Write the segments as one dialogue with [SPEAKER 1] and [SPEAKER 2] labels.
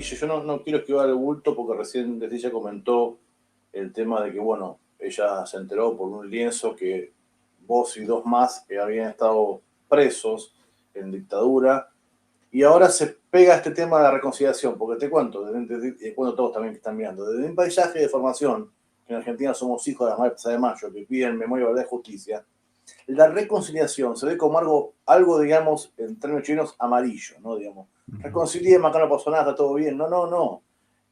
[SPEAKER 1] Guille, yo no quiero esquivar el bulto porque recién Leticia comentó el tema de que, bueno, ella se enteró por un lienzo que vos y dos más que habían estado presos en dictadura, y ahora se pega este tema de la reconciliación, porque te cuento, te cuento todos también que están mirando, desde un paisaje de formación, que en Argentina somos hijos de la Marcha de Mayo, que piden memoria, verdad y justicia, la reconciliación se ve como algo, digamos, en términos chilenos, amarillo, ¿no? Digamos, reconciliemos, acá no pasó nada, está todo bien. No, no, no.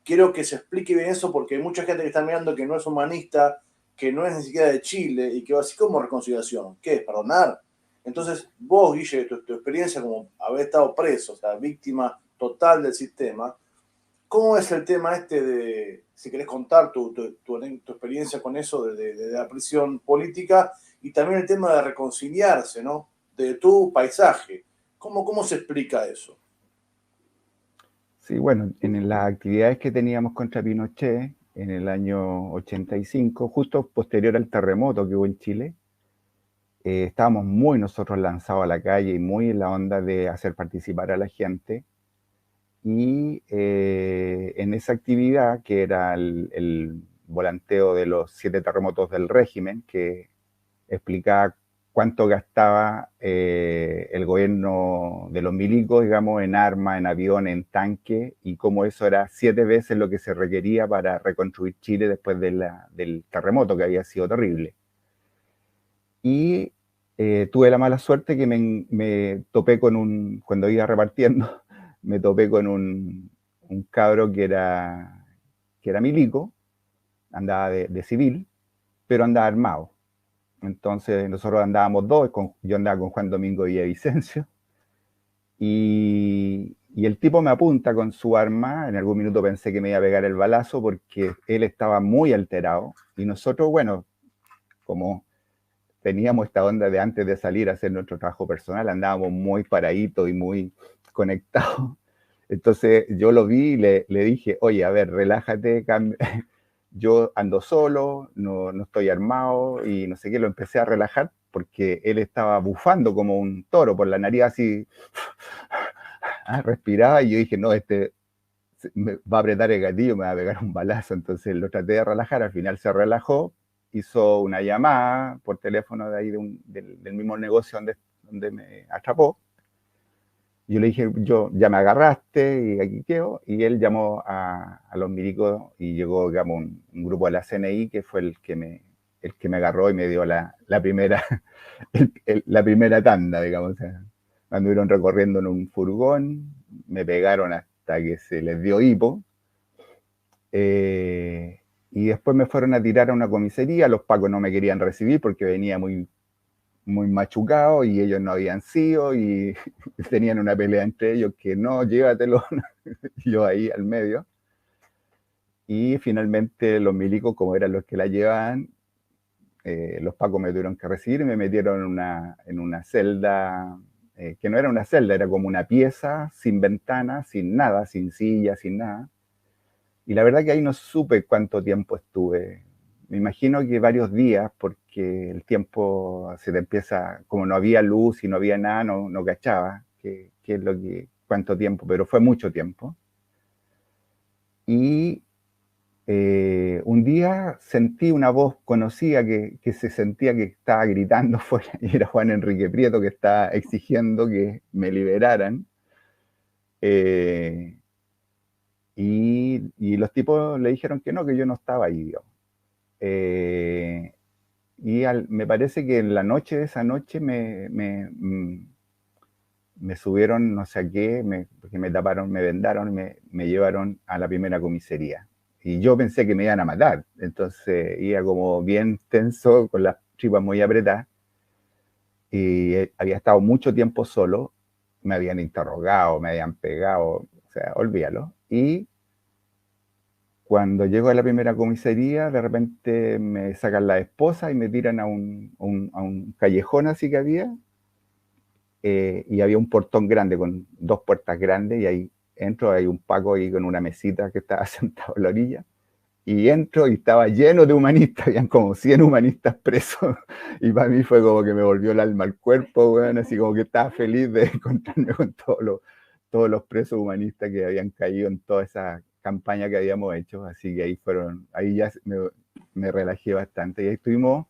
[SPEAKER 1] Quiero que se explique bien eso porque hay mucha gente que está mirando que no es humanista, que no es ni siquiera de Chile y que va así como reconciliación. ¿Qué es? ¿Perdonar? Entonces, vos, Guille, tu experiencia como haber estado preso, o sea, víctima total del sistema, ¿cómo es el tema este de, si querés contar tu experiencia con eso de la prisión política y también el tema de reconciliarse, ¿no? De tu paisaje. ¿Cómo se explica eso?
[SPEAKER 2] Sí, bueno, en las actividades que teníamos contra Pinochet en el año 85, justo posterior al terremoto que hubo en Chile, estábamos muy nosotros lanzados a la calle y muy en la onda de hacer participar a la gente. Y en esa actividad, que era el volanteo de los 7 terremotos del régimen, que explicaba cuánto gastaba el gobierno de los milicos, digamos, en armas, en aviones, en tanques, y cómo eso era 7 veces lo que se requería para reconstruir Chile después del terremoto, que había sido terrible. Y tuve la mala suerte que me topé cuando iba repartiendo, me topé con un cabro que era milico, andaba de civil, pero andaba armado. Entonces nosotros andábamos dos, yo andaba con Juan Domingo Villavicencio, y el tipo me apunta con su arma. En algún minuto pensé que me iba a pegar el balazo porque él estaba muy alterado, y nosotros, bueno, como teníamos esta onda de antes de salir a hacer nuestro trabajo personal, andábamos muy paraditos y muy conectados. Entonces yo lo vi y le dije, oye, a ver, relájate, yo ando solo, no estoy armado, y no sé qué. Lo empecé a relajar porque él estaba bufando como un toro por la nariz, así, respiraba, y yo dije, no, me va a apretar el gatillo, me va a pegar un balazo. Entonces lo traté de relajar, al final se relajó, hizo una llamada por teléfono de ahí del mismo negocio donde me atrapó. Yo le dije, yo ya me agarraste y aquí quedo, y él llamó a los milicos y llegó, digamos, un grupo de la CNI, que fue el que me agarró y me dio la primera, la primera tanda, digamos. O sea, me anduvieron recorriendo en un furgón, me pegaron hasta que se les dio hipo, y después me fueron a tirar a una comisaría. Los pacos no me querían recibir porque venía muy muy machucados y ellos no habían sido, y tenían una pelea entre ellos que no, llévatelo, yo ahí al medio. Y finalmente los milicos, como eran los que la llevaban, los pacos me tuvieron que recibir y me metieron en una celda, que no era una celda, era como una pieza sin ventana, sin nada, sin silla, sin nada. Y la verdad que ahí no supe cuánto tiempo estuve. Me imagino que varios días, porque el tiempo se te empieza, como no había luz y no había nada, no cachaba qué es cuánto tiempo, pero fue mucho tiempo. Y un día sentí una voz conocida que se sentía que estaba gritando fuera, y era Juan Enrique Prieto, que estaba exigiendo que me liberaran. Eh, y los tipos le dijeron que no, que yo no estaba ahí, digamos. Eh, me parece que en la noche de esa noche me subieron, no sé a qué, porque me taparon, me vendaron y me llevaron a la primera comisaría. Y yo pensé que me iban a matar, entonces iba como bien tenso, con las tripas muy apretadas, y había estado mucho tiempo solo, me habían interrogado, me habían pegado, o sea, olvídalo. Y cuando llego a la primera comisaría, de repente me sacan la esposa y me tiran a un callejón así que había, y había un portón grande con 2 puertas grandes, y ahí entro, hay un paco ahí con una mesita que estaba sentado a la orilla, y entro y estaba lleno de humanistas, habían como 100 humanistas presos, y para mí fue como que me volvió el alma al cuerpo, bueno, así como que estaba feliz de encontrarme con todos los presos humanistas que habían caído en toda esa campaña que habíamos hecho, así que ahí ya me relajé bastante, y ahí estuvimos,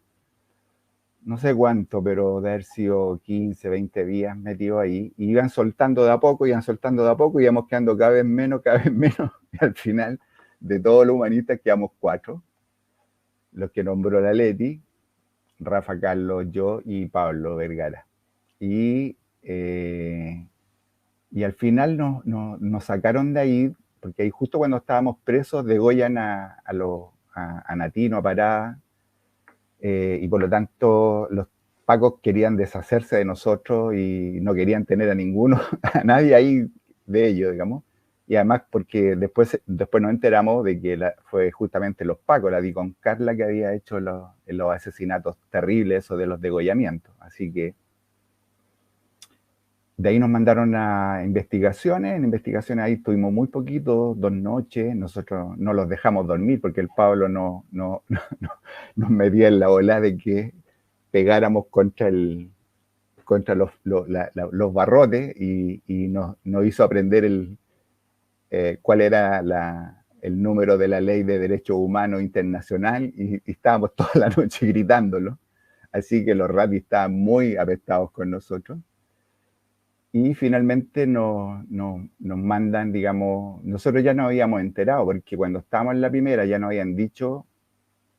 [SPEAKER 2] no sé cuánto, pero de haber sido 15, 20 días metidos ahí, y iban soltando de a poco, y íbamos quedando cada vez menos, y al final, de todos los humanistas quedamos 4, los que nombró la Leti, Rafa Carlos, yo y Pablo Vergara. Y al final nos sacaron de ahí, porque ahí justo cuando estábamos presos degollan a Natino, a Parada, y por lo tanto los pacos querían deshacerse de nosotros y no querían tener a ninguno, a nadie ahí de ellos, digamos. Y además porque después nos enteramos de que fue justamente los pacos, la di con Carla, que había hecho los asesinatos terribles, eso de los degollamientos. Así que de ahí nos mandaron a investigaciones. En investigaciones ahí estuvimos muy poquito, 2 noches. Nosotros no los dejamos dormir porque el Pablo nos metía en la ola de que pegáramos contra los barrotes, y nos hizo aprender cuál era el número de la Ley de Derechos Humanos Internacional, y estábamos toda la noche gritándolo. Así que los ratis estaban muy apestados con nosotros. Y finalmente nos mandan, digamos, nosotros ya nos habíamos enterado, porque cuando estábamos en la primera ya nos habían dicho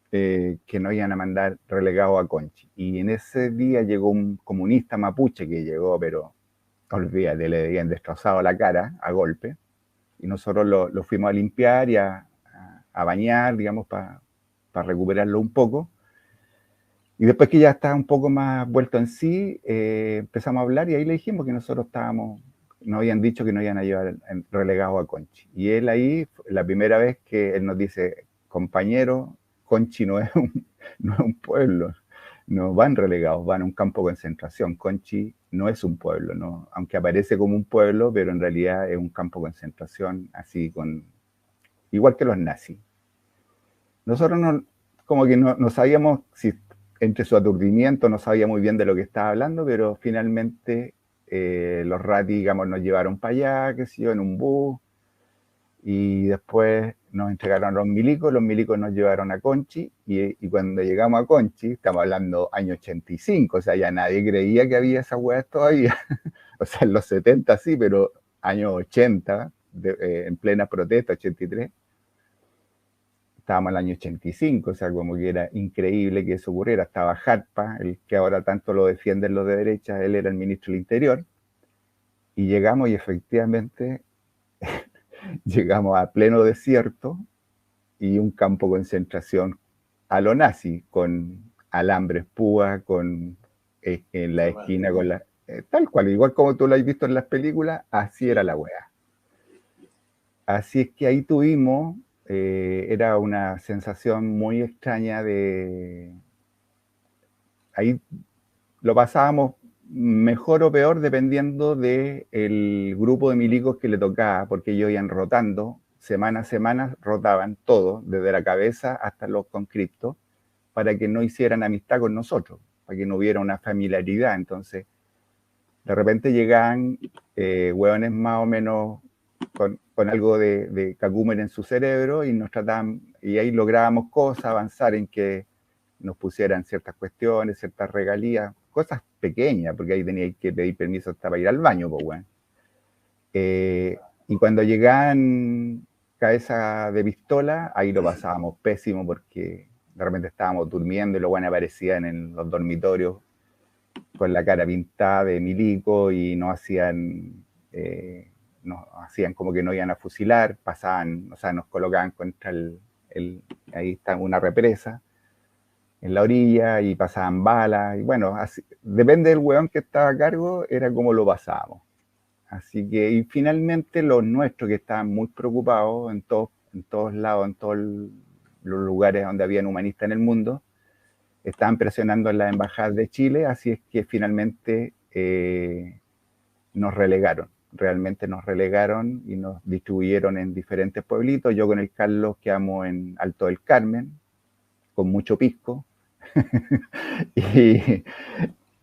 [SPEAKER 2] que nos iban a mandar relegados a Conchi. Y en ese día llegó un comunista mapuche que llegó, pero olvídate, le habían destrozado la cara a golpe. Y nosotros lo fuimos a limpiar y a bañar, digamos, para recuperarlo un poco. Y después que ya estaba un poco más vuelto en sí, empezamos a hablar, y ahí le dijimos que nosotros nos habían dicho que nos iban a llevar relegados a Conchi. Y él ahí, la primera vez que él nos dice, compañero, Conchi no es un pueblo, no van relegados, van a un campo de concentración. Conchi no es un pueblo, ¿no? Aunque aparece como un pueblo, pero en realidad es un campo de concentración, así igual que los nazis. Nosotros como que no sabíamos, si entre su aturdimiento no sabía muy bien de lo que estaba hablando, pero finalmente los ratis, digamos, nos llevaron para allá, qué sé yo, en un bus, y después nos entregaron a los milicos nos llevaron a Conchi, y cuando llegamos a Conchi, estamos hablando año 85, o sea, ya nadie creía que había esas weas todavía, o sea, en los 70 sí, pero años 80, en plena protesta, 83, estábamos en el año 85, o sea, como que era increíble que eso ocurriera. Estaba Jarpa, el que ahora tanto lo defienden los de derecha, él era el ministro del Interior, y llegamos, y efectivamente llegamos a pleno desierto y un campo de concentración a lo nazi, con alambres púas, en la esquina, con tal cual, igual como tú lo has visto en las películas, así era la wea. Así es que ahí tuvimos, era una sensación muy extraña ahí lo pasábamos mejor o peor dependiendo del grupo de milicos que le tocaba, porque ellos iban rotando, semana a semana rotaban todo, desde la cabeza hasta los conscriptos, para que no hicieran amistad con nosotros, para que no hubiera una familiaridad. Entonces, de repente llegaban hueones más o menos con algo de cacúmen en su cerebro, y nos trataban, y ahí lográbamos cosas, avanzar en que nos pusieran ciertas cuestiones, ciertas regalías, cosas pequeñas, porque ahí tenía que pedir permiso hasta para ir al baño, pues bueno. Y cuando llegaban cabeza de pistola, ahí lo pasábamos pésimo, porque de repente estábamos durmiendo y los buenos aparecían en los dormitorios con la cara pintada de milico, y nos hacían como que no iban a fusilar, pasaban, o sea, nos colocaban contra ahí está una represa en la orilla, y pasaban balas, y bueno, así, depende del hueón que estaba a cargo, era como lo pasábamos. Así que, y finalmente los nuestros, que estaban muy preocupados en todos lados, en todos los lugares donde habían humanistas en el mundo, estaban presionando en la embajada de Chile, así es que finalmente nos relegaron. Realmente nos relegaron y nos distribuyeron en diferentes pueblitos. Yo con el Carlos quedamos en Alto del Carmen, con mucho pisco,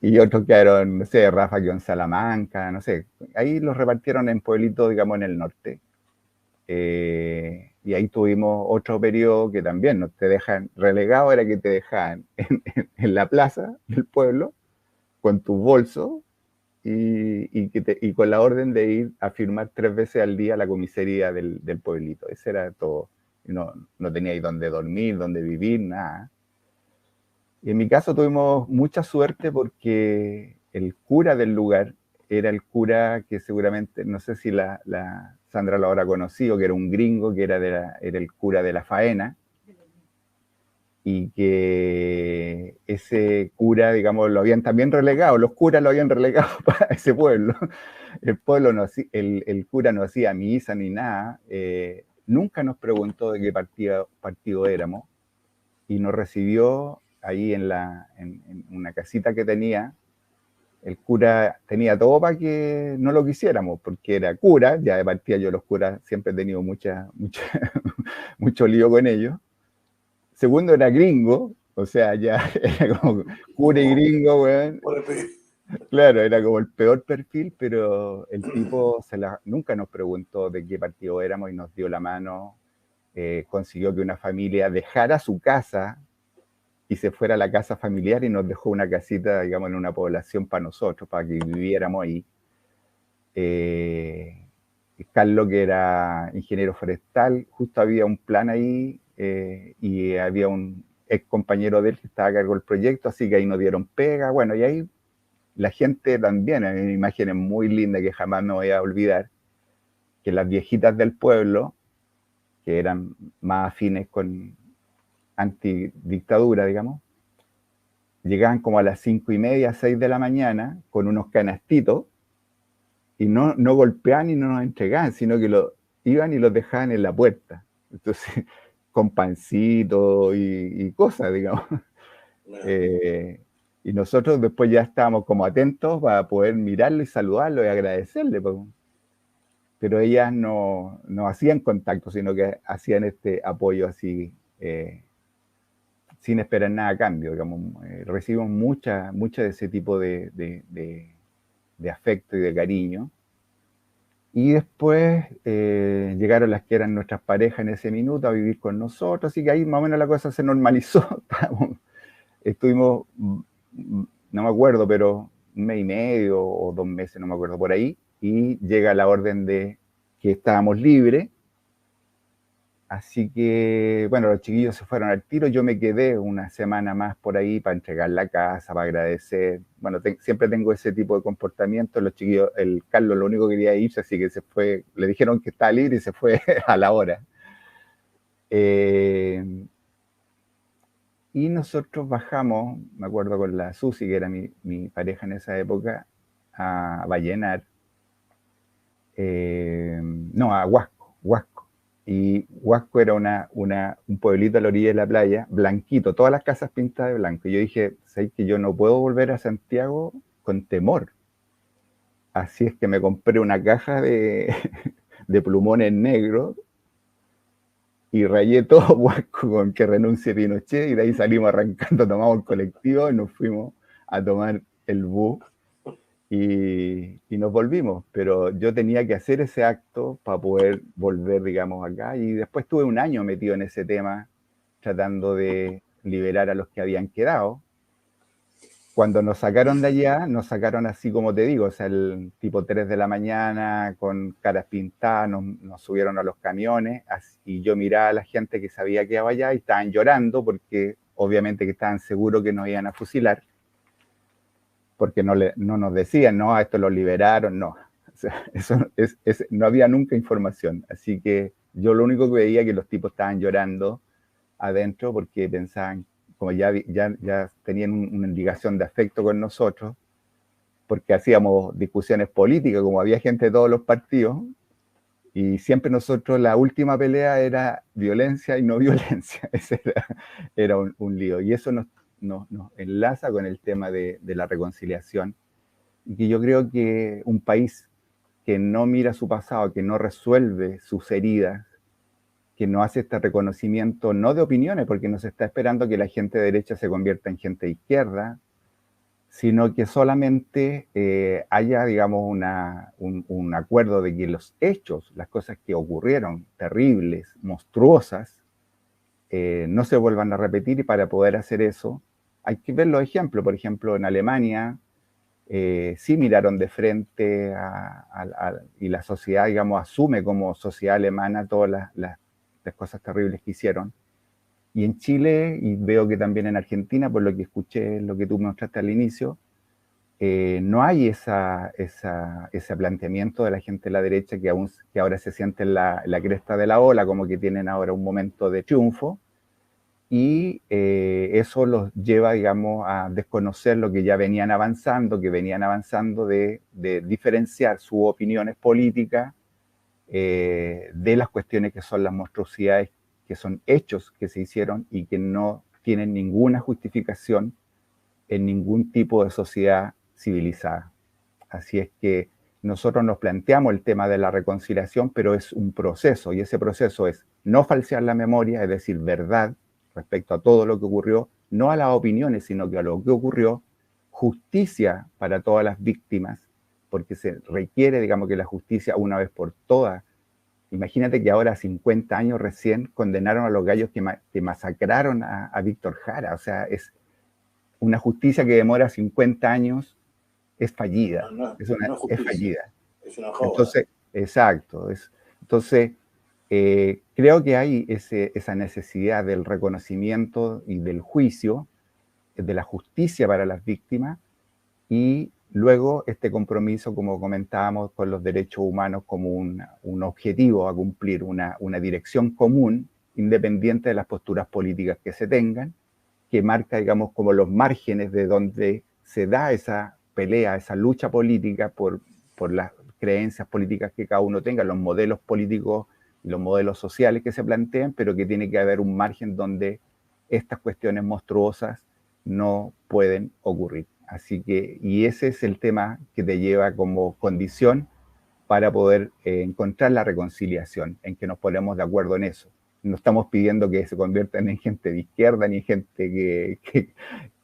[SPEAKER 2] y otros quedaron, no sé, Rafa quedó en Salamanca, no sé. Ahí los repartieron en pueblitos, digamos, en el norte. Y ahí tuvimos otro periodo que también no te dejan relegado, era que te dejaban en la plaza del pueblo con tus bolsos y con la orden de ir a firmar 3 veces al día a la comisaría del pueblito. Ese era todo. No, no teníais dónde dormir, dónde vivir, nada. Y en mi caso tuvimos mucha suerte porque el cura del lugar era el cura que seguramente, no sé si la Sandra lo habrá conocido, que era un gringo, que era el cura de La Faena, y que ese cura, digamos, lo habían también relegado, los curas lo habían relegado para ese pueblo. El pueblo no hacía, el cura no hacía misa ni nada, nunca nos preguntó de qué partido éramos, y nos recibió ahí en una casita que tenía. El cura tenía todo para que no lo quisiéramos, porque era cura, ya de partida yo los curas siempre he tenido mucho lío con ellos. Segundo, era gringo, o sea, ya era como cura y
[SPEAKER 1] No,
[SPEAKER 2] gringo, weón.
[SPEAKER 1] por el pi-
[SPEAKER 2] Claro, era como el peor perfil, pero el tipo nunca nos preguntó de qué partido éramos y nos dio la mano. Consiguió que una familia dejara su casa y se fuera a la casa familiar y nos dejó una casita, digamos, en una población para nosotros, para que viviéramos ahí. Eh, Carlos, que era ingeniero forestal, justo había un plan ahí y había un ex compañero de él que estaba a cargo del proyecto, así que ahí nos dieron pega, bueno, y ahí la gente también, hay imágenes muy lindas que jamás me voy a olvidar, que las viejitas del pueblo, que eran más afines con antidictadura, digamos, llegaban como a las 5:30, 6 de la mañana con unos canastitos y no golpeaban y no nos entregaban, sino que iban y los dejaban en la puerta. Entonces, con pancito y cosas, digamos. Eh, y nosotros después ya estábamos como atentos para poder mirarlo y saludarlo y agradecerle. Pero ellas no hacían contacto, sino que hacían este apoyo así, sin esperar nada a cambio. Digamos. Recibimos mucha de ese tipo de afecto y de cariño. Y después llegaron las que eran nuestras parejas en ese minuto a vivir con nosotros, así que ahí más o menos la cosa se normalizó. Estuvimos, no me acuerdo, pero 1 mes y medio o 2 meses, no me acuerdo, por ahí, y llega la orden de que estábamos libres. Así que, bueno, los chiquillos se fueron al tiro, yo me quedé una semana más por ahí para entregar la casa, para agradecer. Bueno, siempre tengo ese tipo de comportamiento. Los chiquillos, el Carlos lo único que quería irse, así que se fue, le dijeron que estaba libre y se fue a la hora. Y nosotros bajamos, me acuerdo con la Susi, que era mi pareja en esa época, a Vallenar, no, a Huasco. Y Huasco era un pueblito a la orilla de la playa, blanquito, todas las casas pintadas de blanco. Y yo dije, ¿sabes que yo no puedo volver a Santiago con temor? Así es que me compré una caja de plumones negros y rayé todo Huasco con que renuncie Pinochet y de ahí salimos arrancando, tomamos el colectivo y nos fuimos a tomar el bus y nos volvimos, pero yo tenía que hacer ese acto para poder volver, digamos, acá, y después tuve un año metido en ese tema, tratando de liberar a los que habían quedado. Cuando nos sacaron de allá, nos sacaron así como te digo, o sea, el tipo 3 de la mañana, con caras pintadas, nos subieron a los camiones, y yo miraba a la gente que se había quedado allá y estaban llorando porque obviamente que estaban seguros que nos iban a fusilar, porque no nos decían, no, a esto lo liberaron, no. O sea, no había nunca información. Así que yo lo único que veía que los tipos estaban llorando adentro porque pensaban, como ya tenían una ligación de afecto con nosotros, porque hacíamos discusiones políticas, como había gente de todos los partidos, y siempre nosotros la última pelea era violencia y no violencia. Ese era un lío. Y eso nos enlaza con el tema de la reconciliación. Y que yo creo que un país que no mira su pasado, que no resuelve sus heridas, que no hace este reconocimiento, no de opiniones, porque no se está esperando que la gente de derecha se convierta en gente de izquierda, sino que solamente haya, digamos, un acuerdo de que los hechos, las cosas que ocurrieron, terribles, monstruosas, no se vuelvan a repetir, y para poder hacer eso hay que ver los ejemplos. Por ejemplo, en Alemania sí miraron de frente y la sociedad, digamos, asume como sociedad alemana todas las cosas terribles que hicieron. Y en Chile, y veo que también en Argentina, por lo que escuché, lo que tú mostraste al inicio, no hay ese planteamiento de la gente de la derecha que ahora se siente en la cresta de la ola, como que tienen ahora un momento de triunfo, y eso los lleva, digamos, a desconocer lo que ya venían avanzando, de diferenciar sus opiniones políticas de las cuestiones que son las monstruosidades, que son hechos que se hicieron y que no tienen ninguna justificación en ningún tipo de sociedad civilizada. Así es que nosotros nos planteamos el tema de la reconciliación, pero es un proceso, y ese proceso es no falsear la memoria, es decir, verdad respecto a todo lo que ocurrió, no a las opiniones, sino que a lo que ocurrió, justicia para todas las víctimas, porque se requiere, digamos, que la justicia una vez por todas. Imagínate que ahora, 50 años recién, condenaron a los gallos que masacraron a Víctor Jara. O sea, es una justicia que demora 50 años, es fallida,
[SPEAKER 1] No es
[SPEAKER 2] es
[SPEAKER 1] justicia,
[SPEAKER 2] fallida.
[SPEAKER 1] es una joda.
[SPEAKER 2] Entonces, exacto. Entonces, creo que hay esa necesidad del reconocimiento y del juicio, de la justicia para las víctimas, y luego este compromiso, como comentábamos, con los derechos humanos como un objetivo a cumplir, una dirección común, independiente de las posturas políticas que se tengan, que marca, digamos, como los márgenes de donde se da esa pelea, esa lucha política por las creencias políticas que cada uno tenga, los modelos políticos y los modelos sociales que se plantean, pero que tiene que haber un margen donde estas cuestiones monstruosas no pueden ocurrir. Así que, y ese es el tema que te lleva como condición para poder encontrar la reconciliación, en que nos ponemos de acuerdo en eso. No estamos pidiendo que se conviertan en gente de izquierda ni gente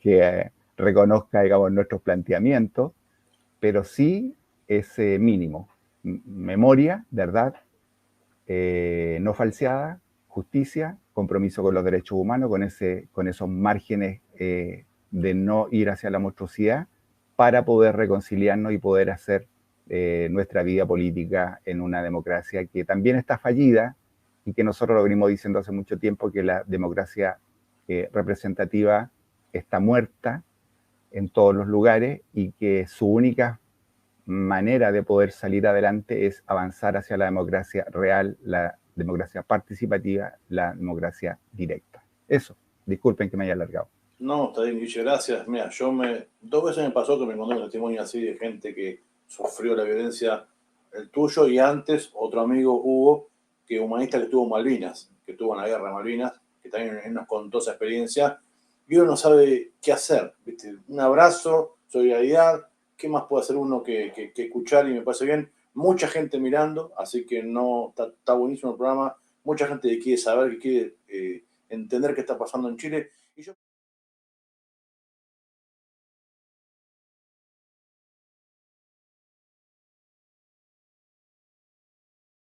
[SPEAKER 2] que reconozca, digamos, nuestros planteamientos, pero sí ese mínimo: memoria, verdad, no falseada, justicia, compromiso con los derechos humanos, con esos márgenes de no ir hacia la monstruosidad, para poder reconciliarnos y poder hacer nuestra vida política en una democracia que también está fallida, y que nosotros lo venimos diciendo hace mucho tiempo, que la democracia representativa está muerta en todos los lugares, y que su única manera de poder salir adelante es avanzar hacia la democracia real, la democracia participativa, la democracia directa. Eso, disculpen que me haya alargado.
[SPEAKER 1] No, está bien, Guille, gracias. Mira, dos veces me pasó que me encontré un testimonio así de gente que sufrió la violencia, el tuyo, y antes otro amigo, Hugo, que humanista, que estuvo en Malvinas, que estuvo en la guerra de Malvinas, que también nos contó esa experiencia, y uno no sabe qué hacer, ¿viste? Un abrazo, solidaridad, ¿qué más puede hacer uno que escuchar? Y me parece bien, mucha gente mirando, así que no, está buenísimo el programa, mucha gente que quiere saber, que quiere entender qué está pasando en Chile, y yo